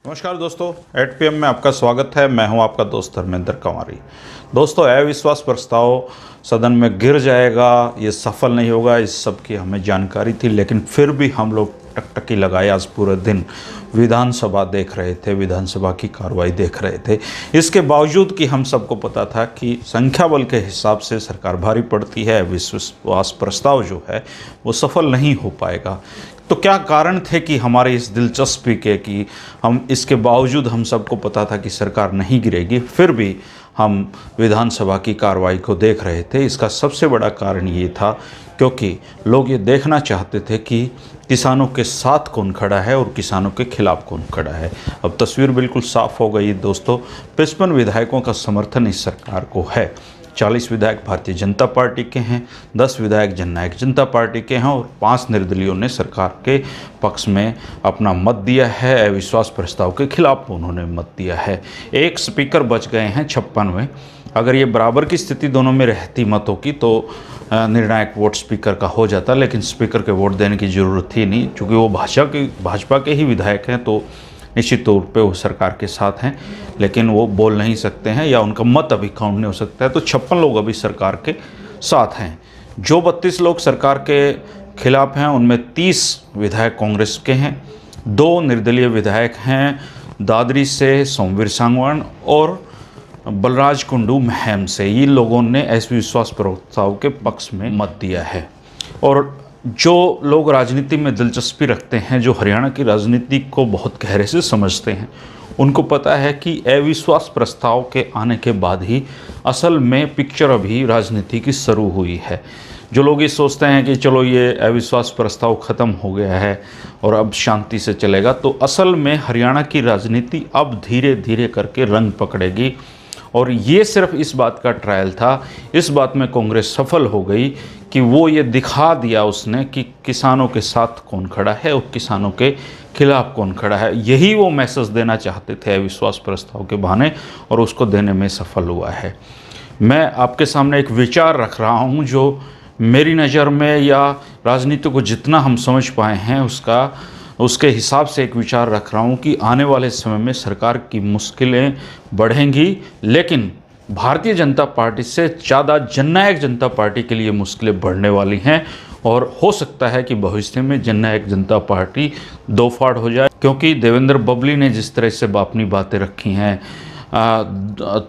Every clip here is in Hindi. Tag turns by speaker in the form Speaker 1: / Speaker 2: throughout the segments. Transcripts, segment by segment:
Speaker 1: नमस्कार दोस्तों, 8 PM में आपका स्वागत है। मैं हूं आपका दोस्त धर्मेंद्र कंवारी। दोस्तों, अविश्वास प्रस्ताव सदन में गिर जाएगा, ये सफल नहीं होगा, इस सब की हमें जानकारी थी, लेकिन फिर भी हम लोग टकटकी लगाए आज पूरे दिन विधानसभा देख रहे थे, विधानसभा की कार्रवाई देख रहे थे। इसके बावजूद कि हम सबको पता था कि संख्या बल के हिसाब से सरकार भारी पड़ती है, अविश्वास प्रस्ताव जो है वो सफल नहीं हो पाएगा। तो क्या कारण थे कि हमारे इस दिलचस्पी के कि हम इसके बावजूद हम सबको पता था कि सरकार नहीं गिरेगी, फिर भी हम विधानसभा की कार्रवाई को देख रहे थे। इसका सबसे बड़ा कारण ये था क्योंकि लोग ये देखना चाहते थे कि किसानों के साथ कौन खड़ा है और किसानों के खिलाफ कौन खड़ा है। अब तस्वीर बिल्कुल साफ हो गई दोस्तों। 55 विधायकों का समर्थन इस सरकार को है। 40 विधायक भारतीय जनता पार्टी के हैं, 10 विधायक जननायक जनता पार्टी के हैं और 5 निर्दलीयों ने सरकार के पक्ष में अपना मत दिया है। अविश्वास प्रस्ताव के खिलाफ उन्होंने मत दिया है। एक स्पीकर बच गए हैं 56 अगर ये बराबर की स्थिति दोनों में रहती मतों की तो निर्णायक वोट स्पीकर का हो जाता, लेकिन स्पीकर के वोट देने की ज़रूरत थी नहीं, क्योंकि वो भाजपा के ही विधायक हैं, तो निश्चित तौर पे वो सरकार के साथ हैं, लेकिन वो बोल नहीं सकते हैं या उनका मत अभी काउंट नहीं हो सकता है। तो 56 लोग अभी सरकार के साथ हैं। जो 32 लोग सरकार के खिलाफ हैं उनमें 30 विधायक कांग्रेस के हैं, 2 निर्दलीय विधायक हैं दादरी से सोमवीर सांगवान और बलराज कुंडू महम से। ये लोगों ने अविश्वास प्रस्ताव के पक्ष में मत दिया है। और जो लोग राजनीति में दिलचस्पी रखते हैं, जो हरियाणा की राजनीति को बहुत गहरे से समझते हैं, उनको पता है कि अविश्वास प्रस्ताव के आने के बाद ही असल में पिक्चर अभी राजनीति की शुरू हुई है। जो लोग ये सोचते हैं कि चलो ये अविश्वास प्रस्ताव ख़त्म हो गया है और अब शांति से चलेगा, तो असल में हरियाणा की राजनीति अब धीरे धीरे करके रंग पकड़ेगी। और ये सिर्फ इस बात का ट्रायल था। इस बात में कांग्रेस सफल हो गई कि वो ये दिखा दिया उसने कि किसानों के साथ कौन खड़ा है और किसानों के खिलाफ कौन खड़ा है। यही वो मैसेज देना चाहते थे अविश्वास प्रस्ताव के बहाने, और उसको देने में सफल हुआ है। मैं आपके सामने एक विचार रख रहा हूँ जो मेरी नज़र में या राजनीति को जितना हम समझ पाए हैं उसके हिसाब से एक विचार रख रहा हूँ कि आने वाले समय में सरकार की मुश्किलें बढ़ेंगी, लेकिन भारतीय जनता पार्टी से ज़्यादा जननायक जनता पार्टी के लिए मुश्किलें बढ़ने वाली हैं। और हो सकता है कि भविष्य में जननायक जनता पार्टी दो फाड़ हो जाए, क्योंकि देवेंद्र बबली ने जिस तरह से अपनी बातें रखी हैं,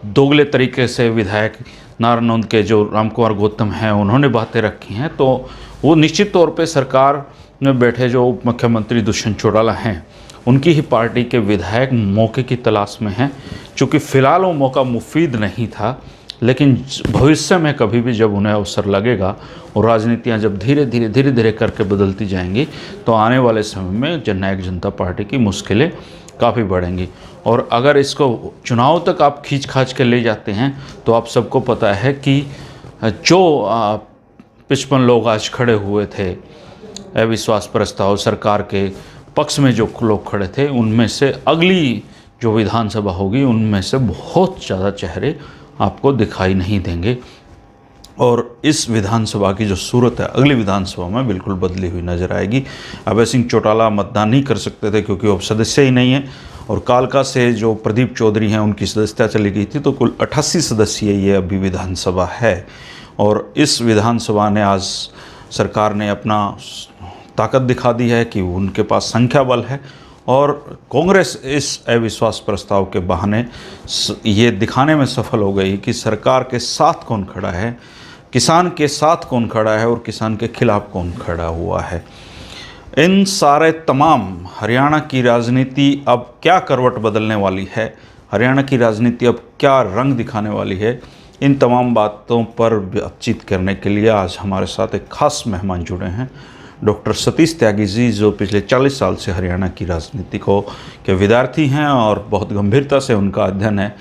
Speaker 1: दोगले तरीके से विधायक नारायण के जो रामकुमार गौतम हैं उन्होंने बातें रखी हैं, तो वो निश्चित तौर पे सरकार में बैठे जो उप मुख्यमंत्री दुष्यंत चौटाला हैं उनकी ही पार्टी के विधायक मौके की तलाश में हैं। चूँकि फ़िलहाल वो मौका मुफीद नहीं था, लेकिन भविष्य में कभी भी जब उन्हें अवसर लगेगा और राजनीतियाँ जब धीरे धीरे करके बदलती जाएंगी, तो आने वाले समय में जननायक जनता पार्टी की मुश्किलें काफ़ी बढ़ेंगी। और अगर इसको चुनाव तक आप खींच खाच के ले जाते हैं तो आप सबको पता है कि जो 55 लोग आज खड़े हुए थे अविश्वास प्रस्ताव सरकार के पक्ष में, जो लोग खड़े थे, उनमें से अगली जो विधानसभा होगी उनमें से बहुत ज़्यादा चेहरे आपको दिखाई नहीं देंगे। और इस विधानसभा की जो सूरत है अगली विधानसभा में बिल्कुल बदली हुई नज़र आएगी। अभय सिंह चौटाला मतदान नहीं कर सकते थे क्योंकि वो सदस्य ही नहीं है, और कालका से जो प्रदीप चौधरी हैं उनकी सदस्यता चली गई थी, तो कुल 88 सदस्यीय ये अभी विधानसभा है। और इस विधानसभा ने आज सरकार ने अपना ताकत दिखा दी है कि उनके पास संख्या बल है, और कांग्रेस इस अविश्वास प्रस्ताव के बहाने ये दिखाने में सफल हो गई कि सरकार के साथ कौन खड़ा है, किसान के साथ कौन खड़ा है और किसान के खिलाफ कौन खड़ा हुआ है। इन सारे तमाम हरियाणा की राजनीति अब क्या करवट बदलने वाली है, हरियाणा की राजनीति अब क्या रंग दिखाने वाली है, इन तमाम बातों पर बातचीत करने के लिए आज हमारे साथ एक खास मेहमान जुड़े हैं, डॉक्टर सतीश त्यागी जी, जो पिछले 40 साल से हरियाणा की राजनीति के विद्यार्थी हैं और बहुत गंभीरता से उनका अध्ययन है।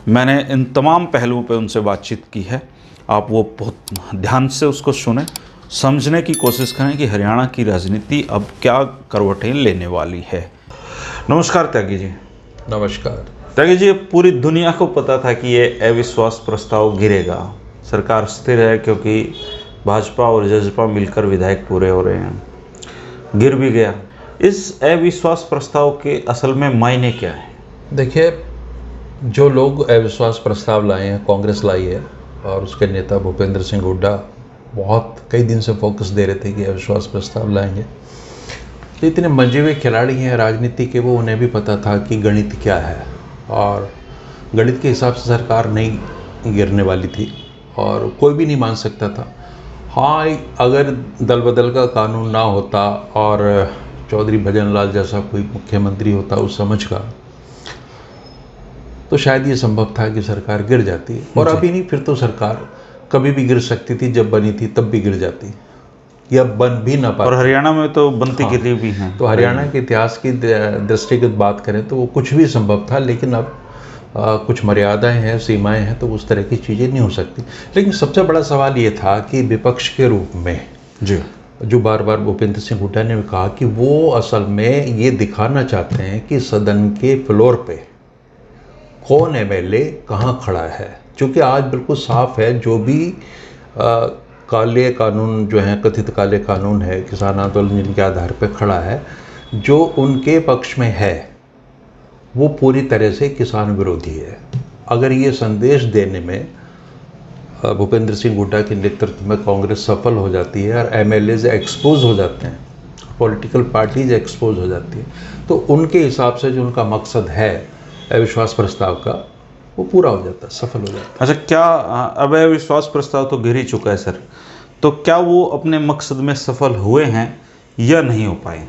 Speaker 1: मैंने इन तमाम पहलुओं पर उनसे बातचीत की है। आप वो बहुत ध्यान से उसको सुने, समझने की कोशिश करें कि हरियाणा की राजनीति अब क्या करवटें लेने वाली है। नमस्कार त्यागी जी।
Speaker 2: नमस्कार
Speaker 1: त्यागी जी, पूरी दुनिया को पता था कि ये अविश्वास प्रस्ताव गिरेगा, सरकार स्थिर है क्योंकि भाजपा और जसपा मिलकर विधायक पूरे हो रहे हैं, गिर भी गया। इस अविश्वास प्रस्ताव के असल में मायने क्या है?
Speaker 2: देखिए, जो लोग अविश्वास प्रस्ताव लाए हैं, कांग्रेस लाई है और उसके नेता भूपेंद्र सिंह हुड्डा बहुत कई दिन से फोकस दे रहे थे कि अविश्वास प्रस्ताव लाएंगे। तो इतने मंजे हुए खिलाड़ी हैं राजनीति के, वो उन्हें भी पता था कि गणित क्या है और गणित के हिसाब से सरकार नहीं गिरने वाली थी और कोई भी नहीं मान सकता था। हाँ, अगर दल बदल का कानून ना होता और चौधरी भजन लाल जैसा कोई मुख्यमंत्री होता उस समझ का, तो शायद ये संभव था कि सरकार गिर जाती। और अभी नहीं, फिर तो सरकार कभी भी गिर सकती थी, जब बनी थी तब भी गिर जाती या बन भी ना पाती।
Speaker 1: और हरियाणा में तो बनती गिरी भी हैं।
Speaker 2: तो हरियाणा के इतिहास की दृष्टिगत बात करें तो वो कुछ भी संभव था, लेकिन अब कुछ मर्यादाएं हैं, सीमाएं हैं, तो उस तरह की चीज़ें नहीं हो सकती। लेकिन सबसे बड़ा सवाल ये था कि विपक्ष के रूप में
Speaker 1: जी,
Speaker 2: जो बार बार भूपेंद्र सिंह हुड्डा ने कहा कि वो असल में ये दिखाना चाहते हैं कि सदन के फ्लोर पे कौन एमएलए कहाँ खड़ा है। क्योंकि आज बिल्कुल साफ है, जो भी काले कानून जो हैं, कथित काले कानून है, किसान आंदोलन जिनके आधार पर खड़ा है, जो उनके पक्ष में है वो पूरी तरह से किसान विरोधी है। अगर ये संदेश देने में भूपेंद्र सिंह हुड्डा के नेतृत्व में कांग्रेस सफल हो जाती है और एमएलएज एक्सपोज हो जाते हैं, पॉलिटिकल पार्टीज एक्सपोज हो जाती है, तो उनके हिसाब से जो उनका मकसद है अविश्वास प्रस्ताव का, वो पूरा हो जाता है, सफल हो जाता है।
Speaker 1: अच्छा, क्या अब अविश्वास प्रस्ताव तो गिर ही चुका है सर, तो क्या वो अपने मकसद में सफल हुए हैं या नहीं हो पाए?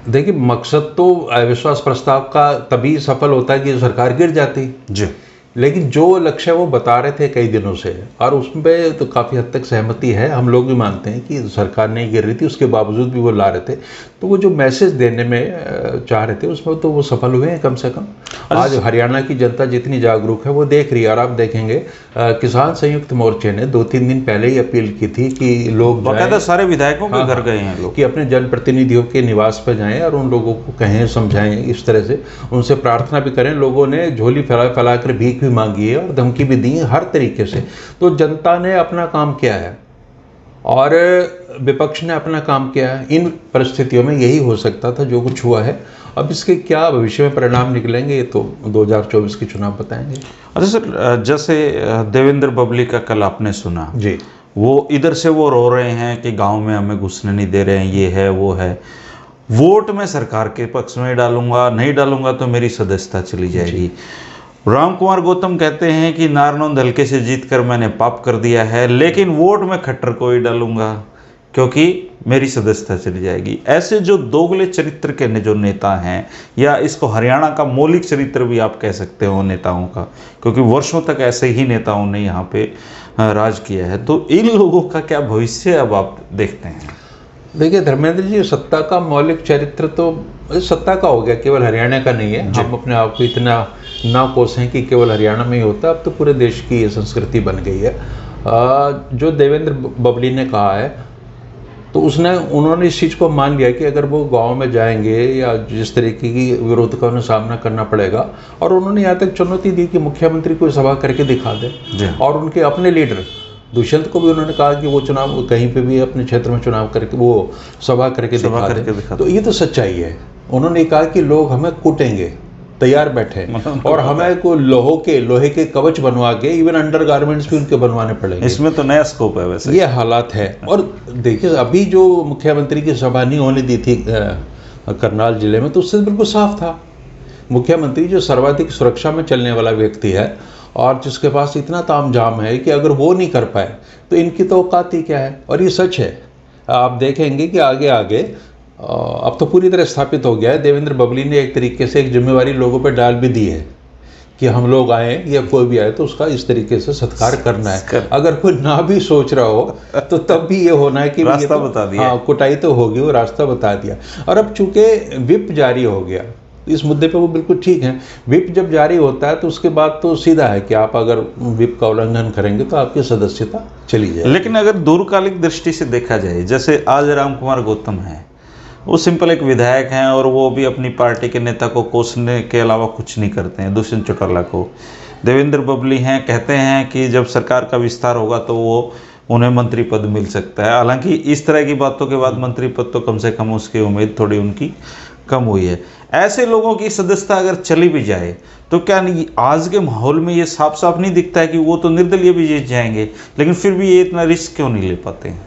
Speaker 2: देखिए, मकसद तो अविश्वास प्रस्ताव का तभी सफल होता है कि सरकार गिर जाती
Speaker 1: जी,
Speaker 2: लेकिन जो लक्ष्य वो बता रहे थे कई दिनों से, और उसमें तो काफ़ी हद तक सहमति है, हम लोग भी मानते हैं कि सरकार नहीं गिर रही थी, उसके बावजूद भी वो ला रहे थे, तो वो जो मैसेज देने में चाह रहे थे उसमें तो वो सफल हुए हैं कम से कम। आज हरियाणा की जनता जितनी जागरूक है वो देख रही है, और आप देखेंगे किसान संयुक्त मोर्चे ने 2-3 दिन पहले ही अपील की थी कि लोग
Speaker 1: बकायदा सारे विधायकों के घर गए हैं लोग,
Speaker 2: कि अपने जनप्रतिनिधियों के निवास पर जाएं और उन लोगों को कहें, समझाएं, इस तरह से उनसे प्रार्थना भी करें। लोगों ने झोली फैला फैला कर भीख भी मांगी है और धमकी भी दी है हर तरीके से। तो जनता ने अपना काम किया है और विपक्ष ने अपना काम किया है। इन परिस्थितियों में यही हो सकता था जो कुछ हुआ है। अब इसके क्या भविष्य में परिणाम निकलेंगे ये तो 2024 के चुनाव बताएंगे।
Speaker 1: अच्छा सर, जैसे देवेंद्र बबली का कल आपने सुना
Speaker 2: जी,
Speaker 1: वो इधर से वो रो रहे हैं कि गांव में हमें घुसने नहीं दे रहे हैं, ये है वो है, वोट मैं सरकार के पक्ष में डालूंगा, नहीं डालूंगा तो मेरी सदस्यता चली जाएगी। राम कुमार गौतम कहते हैं कि नारनौंद हल्के से जीतकर मैंने पाप कर दिया है, लेकिन वोट मैं खट्टर को ही डालूंगा क्योंकि मेरी सदस्यता चली जाएगी। ऐसे जो दोगले चरित्र के जो नेता हैं, या इसको हरियाणा का मौलिक चरित्र भी आप कह सकते हो नेताओं का, क्योंकि वर्षों तक ऐसे ही नेताओं ने यहाँ पे राज किया है, तो इन लोगों का क्या भविष्य अब आप देखते हैं?
Speaker 2: देखिए धर्मेंद्र जी, सत्ता का मौलिक चरित्र तो सत्ता का हो गया, केवल हरियाणा का नहीं है। हम अपने आप को इतना ना कोसें कि केवल हरियाणा में ही होता, अब तो पूरे देश की ये संस्कृति बन गई है। जो देवेंद्र बबली ने कहा है तो उन्होंने इस चीज़ को मान लिया कि अगर वो गांव में जाएंगे या जिस तरीके की विरोध का उन्हें सामना करना पड़ेगा, और उन्होंने यहाँ तक चुनौती दी कि मुख्यमंत्री को सभा करके दिखा दे। और उनके अपने लीडर दुष्यंत को भी उन्होंने कहा कि वो चुनाव कहीं पे भी अपने क्षेत्र में चुनाव करके वो सभा करके दिखा दे। तो ये तो सच्चाई है। उन्होंने कहा कि लोग हमें कूटेंगे, तैयार बैठे, और हमें को लोहे के कवच बनवा के इवन अंडरगारमेंट्स भी उनके बनवाने पड़ेंगे।
Speaker 1: इसमें तो नया स्कोप है वैसे।
Speaker 2: ये हालात है। और देखिए, अभी जो मुख्यमंत्री की सभा नहीं होने दी थी करनाल जिले में, तो उससे बिल्कुल साफ था। मुख्यमंत्री जो सर्वाधिक सुरक्षा में चलने वाला व्यक्ति है और जिसके पास इतना तामझाम है कि अगर वो नहीं कर पाए तो इनकी तो औकात ही क्या है। और ये सच है, आप देखेंगे कि आगे आगे अब तो पूरी तरह स्थापित हो गया है। देवेंद्र बबली ने एक तरीके से एक जिम्मेवारी लोगों पर डाल भी दी है कि हम लोग आए या कोई भी आए तो उसका इस तरीके से सत्कार करना है। अगर कोई ना भी सोच रहा हो तो तब भी ये होना है कि
Speaker 1: रास्ता बता दिया।
Speaker 2: हाँ, कुटाई तो होगी, वो रास्ता बता दिया। और अब चूंकि विप जारी हो गया, इस मुद्दे पे वो बिल्कुल ठीक है। विप जब जारी होता है तो उसके बाद तो सीधा है कि आप अगर विप का उल्लंघन करेंगे तो आपकी सदस्यता चली जाएगी।
Speaker 1: लेकिन अगर दूरकालिक दृष्टि से देखा जाए, जैसे आज राम कुमार गौतम है, वो सिंपल एक विधायक हैं और वो भी अपनी पार्टी के नेता को कोसने के अलावा कुछ नहीं करते हैं, दुष्यंत चौटाला को। देवेंद्र बबली हैं, कहते हैं कि जब सरकार का विस्तार होगा तो वो उन्हें मंत्री पद मिल सकता है। हालांकि इस तरह की बातों के बाद मंत्री पद तो कम से कम उसकी उम्मीद थोड़ी उनकी कम हुई है। ऐसे लोगों की सदस्यता अगर चली भी जाए तो क्या नहीं, आज के माहौल में ये साफ साफ नहीं दिखता है कि वो तो निर्दलीय भी जीत जाएंगे, लेकिन फिर भी ये इतना रिस्क क्यों नहीं ले पाते हैं?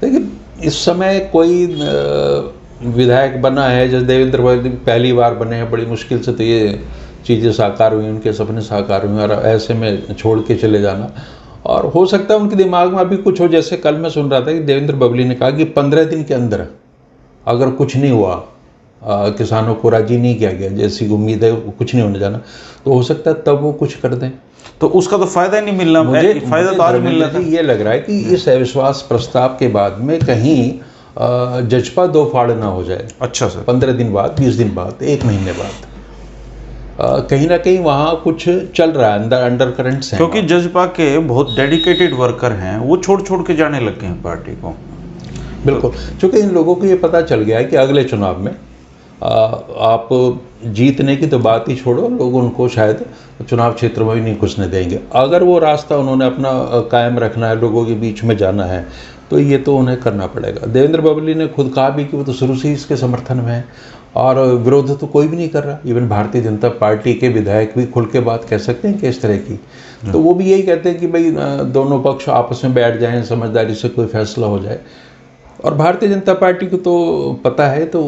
Speaker 2: लेकिन इस समय कोई विधायक बना है, जैसे देवेंद्र फडणवीस पहली बार बने हैं, बड़ी मुश्किल से तो ये चीज़ें साकार हुई, उनके सपने साकार हुए, और ऐसे में छोड़ के चले जाना, और हो सकता है उनके दिमाग में अभी कुछ हो। जैसे कल मैं सुन रहा था कि देवेंद्र बबली ने कहा कि 15 दिन के अंदर अगर कुछ नहीं हुआ, किसानों को राजी नहीं किया गया, जैसी उम्मीद है वो कुछ नहीं होने जाना, तो हो सकता है तब वो कुछ कर दें।
Speaker 1: तो उसका तो फायदा ही नहीं मिलना,
Speaker 2: मुझे
Speaker 1: फायदा तो आज मिल रहा था।
Speaker 2: ये लग रहा है कि इस अविश्वास प्रस्ताव के बाद में कहीं जजपा दो फाड़ ना हो जाए।
Speaker 1: अच्छा सर।
Speaker 2: 15 दिन बाद, 20 दिन बाद, 1 महीने बाद कहीं ना कहीं वहाँ कुछ चल रहा है, अंडर करंट्स हैं।
Speaker 1: क्योंकि जजपा के बहुत डेडिकेटेड वर्कर हैं, वो छोड़ छोड़ के जाने लग गए हैं पार्टी को।
Speaker 2: बिल्कुल, क्योंकि इन लोगों को ये पता चल गया है कि अगले चुनाव में आप जीतने की तो बात ही छोड़ो, लोग उनको शायद चुनाव क्षेत्र में भी नहीं घुसने देंगे। अगर वो रास्ता उन्होंने अपना कायम रखना है, लोगों के बीच में जाना है, तो ये तो उन्हें करना पड़ेगा। देवेंद्र बबली ने खुद कहा भी कि वो तो शुरू से ही इसके समर्थन में है, और विरोध तो कोई भी नहीं कर रहा। इवन भारतीय जनता पार्टी के विधायक भी खुल के बात कह सकते हैं कि इस तरह की, तो वो भी यही कहते हैं कि भाई दोनों पक्ष आपस में बैठ जाएं, समझदारी से कोई फैसला हो जाए। और भारतीय जनता पार्टी को तो पता है, तो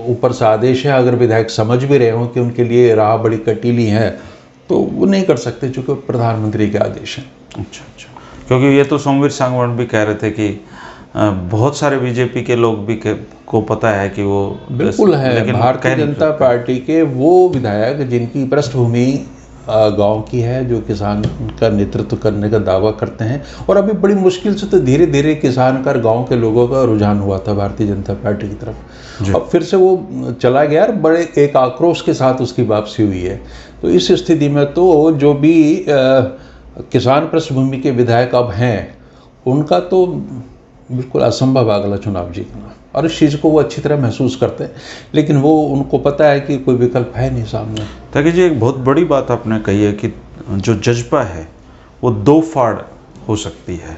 Speaker 2: ऊपर से आदेश है, अगर विधायक समझ भी रहे हों कि उनके लिए राह बड़ी कटीली है, तो वो नहीं कर सकते, चूँकि प्रधानमंत्री के आदेश हैं।
Speaker 1: अच्छा, क्योंकि ये तो सोमवीर सांगवान भी कह रहे थे कि बहुत सारे बीजेपी के लोग भी को पता है कि वो
Speaker 2: बिल्कुल है, लेकिन भारतीय जनता पार्टी के वो विधायक जिनकी पृष्ठभूमि गांव की है, जो किसान का नेतृत्व करने का दावा करते हैं, और अभी बड़ी मुश्किल से तो धीरे धीरे किसान कर गांव के लोगों का रुझान हुआ था भारतीय जनता पार्टी की तरफ, अब फिर से वो चला गया और बड़े एक आक्रोश के साथ उसकी वापसी हुई है। तो इस स्थिति में तो जो भी किसान पृष्ठभूमि के विधायक अब हैं, उनका तो बिल्कुल असंभव अगला चुनाव जीतना, और इस चीज़ को वो अच्छी तरह महसूस करते हैं, लेकिन वो उनको पता है कि कोई विकल्प है नहीं सामने।
Speaker 1: ताकि जी एक बहुत बड़ी बात आपने कही है कि जो जजपा है वो दो फाड़ हो सकती है,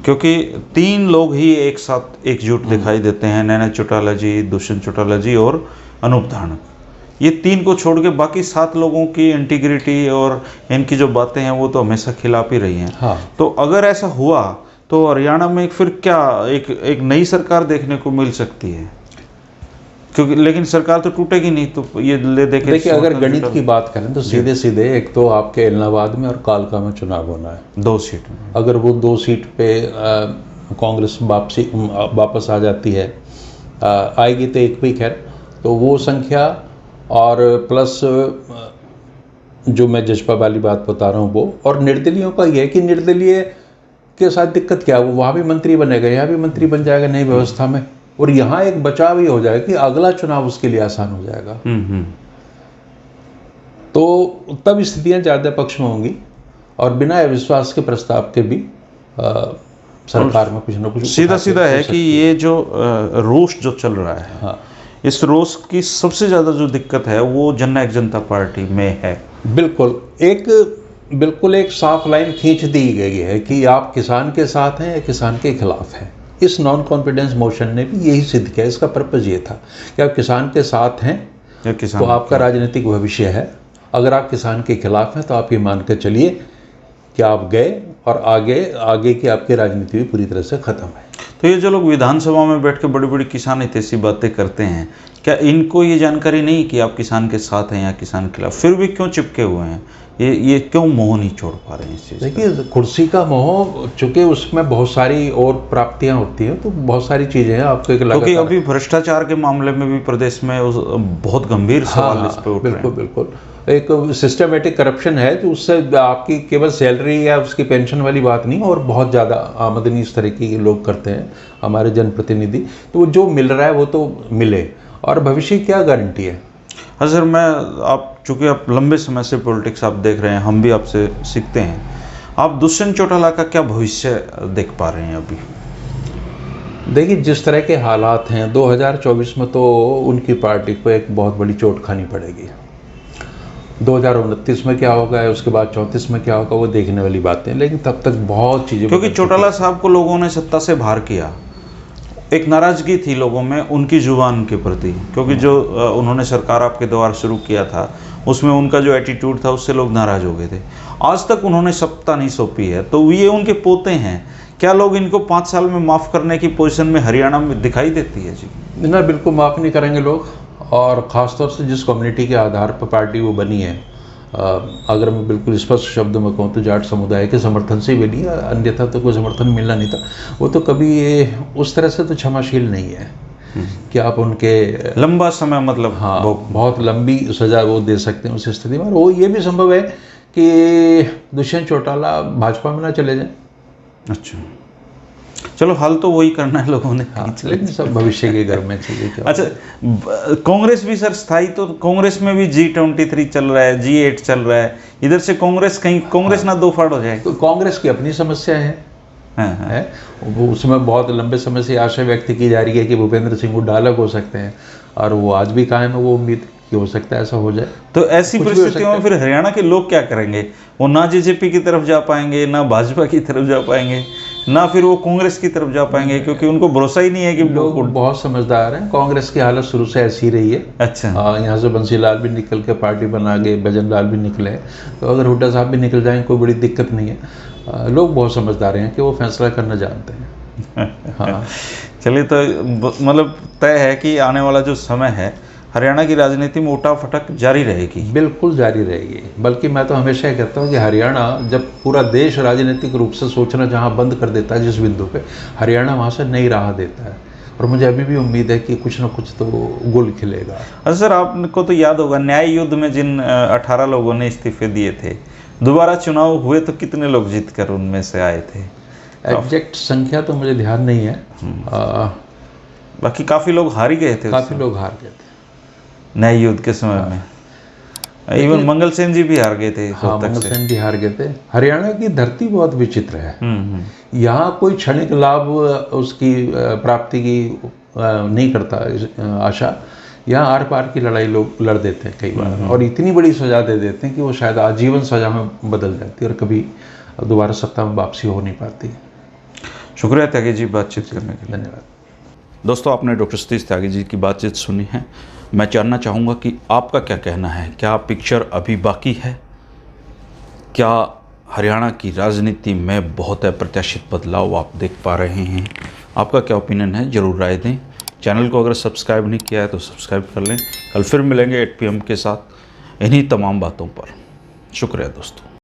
Speaker 1: क्योंकि 3 लोग ही एक साथ एकजुट दिखाई देते हैं, नैना चौटाला जी, दुष्यंत चौटाला जी और अनूप धानक। ये 3 को छोड़ के बाकी 7 लोगों की इंटीग्रिटी और इनकी जो बातें हैं वो तो हमेशा खिलाफ ही रही हैं।
Speaker 2: हाँ।
Speaker 1: तो अगर ऐसा हुआ तो हरियाणा में फिर क्या एक नई सरकार देखने को मिल सकती है? क्योंकि लेकिन सरकार तो टूटेगी नहीं, तो ये
Speaker 2: देखिए अगर गणित की बात करें तो सीधे सीधे एक तो आपके इलाहाबाद में और कालका में चुनाव होना है,
Speaker 1: 2 सीट में।
Speaker 2: अगर वो 2 सीट पे कांग्रेस वापस आ जाती है, आएगी तो एक भी, खैर, तो वो संख्या और प्लस जो मैं जजपा वाली बात बता रहा हूँ वो, और निर्दलीयों का ये है कि निर्दलीय के साथ दिक्कत क्या है, वो वहाँ भी मंत्री बनेगा, यहाँ भी मंत्री बन जाएगा नई व्यवस्था में, और यहाँ एक बचाव ही हो जाएगा कि अगला चुनाव उसके लिए आसान हो जाएगा। तो तब स्थितियाँ ज़्यादा पक्ष में होंगी, और बिना अविश्वास के प्रस्ताव के भी सरकार में कुछ न कुछ
Speaker 1: सीधा है कि ये जो रोष जो चल रहा है,
Speaker 2: हाँ,
Speaker 1: इस रोष की सबसे ज़्यादा जो दिक्कत है वो जननायक जनता पार्टी में है।
Speaker 2: बिल्कुल एक साफ लाइन खींच दी गई है कि आप किसान के साथ हैं या किसान के खिलाफ हैं। इस नॉन कॉन्फिडेंस मोशन ने भी यही सिद्ध किया, इसका पर्पज़ ये था कि आप किसान के साथ हैं या किसान तो आपका राजनीतिक भविष्य है, अगर आप किसान के खिलाफ हैं तो आप ये मान कर चलिए कि आप गए, और आगे की आपकी राजनीति भी पूरी तरह से ख़त्म है।
Speaker 1: तो ये जो लोग विधानसभा में बैठ के बड़ी बड़ी किसान हितैषी बातें करते हैं, क्या इनको ये जानकारी नहीं कि आप किसान के साथ हैं या किसान के खिलाफ, फिर भी क्यों चिपके हुए हैं? ये क्यों मोह नहीं छोड़ पा रहे हैं इस चीज़?
Speaker 2: देखिए कुर्सी का मोह, चूँकि उसमें बहुत सारी और प्राप्तियां होती हैं, तो बहुत सारी चीज़ें हैं आपको एक लगातार,
Speaker 1: क्योंकि अभी भ्रष्टाचार के मामले में भी प्रदेश में बहुत गंभीर सवाल इस पे उठ रहे हैं।
Speaker 2: बिल्कुल एक सिस्टमेटिक करप्शन है, जो उससे आपकी केवल सैलरी या उसकी पेंशन वाली बात नहीं, और बहुत ज़्यादा आमदनी इस तरह की लोग करते हैं हमारे जनप्रतिनिधि, तो जो मिल रहा है वो तो मिले, और भविष्य की क्या गारंटी है?
Speaker 1: हाँ सर, आप चूँकि आप लंबे समय से पॉलिटिक्स आप देख रहे हैं, हम भी आपसे सीखते हैं, आप दुष्यंत चौटाला का क्या भविष्य देख पा रहे हैं अभी?
Speaker 2: देखिए जिस तरह के हालात हैं 2024 में, तो उनकी पार्टी को एक बहुत बड़ी चोट खानी पड़ेगी। 2029 में क्या होगा, उसके बाद 34 में क्या होगा, वो देखने वाली बातें हैं, लेकिन तब तक बहुत चीज़ें,
Speaker 1: क्योंकि चौटाला साहब को लोगों ने सत्ता से बाहर किया, एक नाराज़गी थी लोगों में उनकी जुबान के प्रति, क्योंकि जो उन्होंने सरकार आपके द्वारा शुरू किया था उसमें उनका जो एटीट्यूड था उससे लोग नाराज़ हो गए थे। आज तक उन्होंने सत्ता नहीं सौंपी है, तो ये उनके पोते हैं, क्या लोग इनको 5 साल में माफ़ करने की पोजीशन में हरियाणा में दिखाई देती है जी?
Speaker 2: ना, बिल्कुल माफ़ नहीं करेंगे लोग। और ख़ासतौर से जिस कम्युनिटी के आधार पर पार्टी वो बनी है, अगर मैं बिल्कुल स्पष्ट शब्दों में कहूँ तो जाट समुदाय के समर्थन से ही बनी है, अन्यथा तो कोई समर्थन मिलना नहीं था। वो तो कभी ये उस तरह से तो क्षमाशील नहीं है कि आप उनके
Speaker 1: लंबा समय, मतलब
Speaker 2: हाँ, बहुत लंबी सज़ा वो दे सकते हैं उस स्थिति में। और वो ये भी संभव है कि दुष्यंत चौटाला भाजपा में ना चले जाएं।
Speaker 1: अच्छा, चलो हाल तो वही करना है लोगों ने।
Speaker 2: हाँ, लेकिन सब भविष्य के घर में चलिए क्या।
Speaker 1: अच्छा, कांग्रेस भी सर स्थायी, तो कांग्रेस में भी G23 चल रहा है, G8 चल रहा है, इधर से कांग्रेस कहीं कांग्रेस ना दो फाड़ हो जाए।
Speaker 2: तो कांग्रेस की अपनी समस्या है।
Speaker 1: हाँ।
Speaker 2: वो उसमें बहुत लंबे समय से आशा व्यक्त की जा रही है कि भूपेंद्र सिंह हुड्डा अलग हो सकते हैं, और वो आज भी कायम है वो उम्मीद कि हो सकता है ऐसा हो जाए।
Speaker 1: तो ऐसी परिस्थितियों में फिर हरियाणा के लोग क्या करेंगे? वो ना JJP की तरफ जा पाएंगे, ना भाजपा की तरफ जा पाएंगे, ना फिर वो कांग्रेस की तरफ जा पाएंगे, क्योंकि उनको भरोसा ही नहीं है कि
Speaker 2: लोग बहुत समझदार हैं। कांग्रेस की हालत शुरू से ऐसी रही है।
Speaker 1: अच्छा,
Speaker 2: यहाँ से बंसीलाल भी निकल के पार्टी बना गए, भजन लाल भी निकले, तो अगर हुड्डा साहब भी निकल जाएंगे कोई बड़ी दिक्कत नहीं है। लोग बहुत समझदार हैं कि वो फैसला करना जानते हैं। हाँ,
Speaker 1: चलिए, तो मतलब तय है कि आने वाला जो समय है हरियाणा की राजनीति में उठाफटक जारी रहेगी।
Speaker 2: बिल्कुल जारी रहेगी। बल्कि मैं तो हमेशा ये कहता हूँ कि हरियाणा, जब पूरा देश राजनीतिक रूप से सोचना जहाँ बंद कर देता है जिस बिंदु पे, हरियाणा वहाँ से नई राह देता है। और मुझे अभी भी उम्मीद है कि कुछ ना कुछ तो गुल खिलेगा।
Speaker 1: अच्छा सर, आपको तो याद होगा न्याय युद्ध में जिन 18 लोगों ने इस्तीफे दिए थे, दोबारा चुनाव हुए तो कितने लोग जीत कर उनमें से आए थे?
Speaker 2: एग्जैक्ट संख्या तो मुझे ध्यान नहीं है।
Speaker 1: बाकी काफ़ी लोग हार ही गए थे।
Speaker 2: काफ़ी लोग हार गए थे
Speaker 1: न्याय युद्ध के समय में। इवन मंगल सेन जी भी हार गए थे।
Speaker 2: हाँ, मंगल सेन भी हार गए थे। हरियाणा की धरती बहुत विचित्र है। यहाँ कोई क्षणिक लाभ उसकी प्राप्ति की नहीं करता आशा। यहाँ आर पार की लड़ाई लोग लड़ देते हैं कई बार, और इतनी बड़ी सजा दे देते हैं कि वो शायद आजीवन सजा में बदल जाती है और कभी दोबारा सत्ता में वापसी हो नहीं पाती।
Speaker 1: शुक्रिया त्यागी जी बातचीत करने के लिए।
Speaker 2: धन्यवाद।
Speaker 1: दोस्तों, आपने डॉक्टर सतीश त्यागी जी की बातचीत सुनी है। मैं जानना चाहूँगा कि आपका क्या कहना है। क्या पिक्चर अभी बाकी है? क्या हरियाणा की राजनीति में बहुत अप्रत्याशित बदलाव आप देख पा रहे हैं? आपका क्या ओपिनियन है, ज़रूर राय दें। चैनल को अगर सब्सक्राइब नहीं किया है तो सब्सक्राइब कर लें। कल फिर मिलेंगे 8 PM के साथ इन्हीं तमाम बातों पर। शुक्रिया दोस्तों।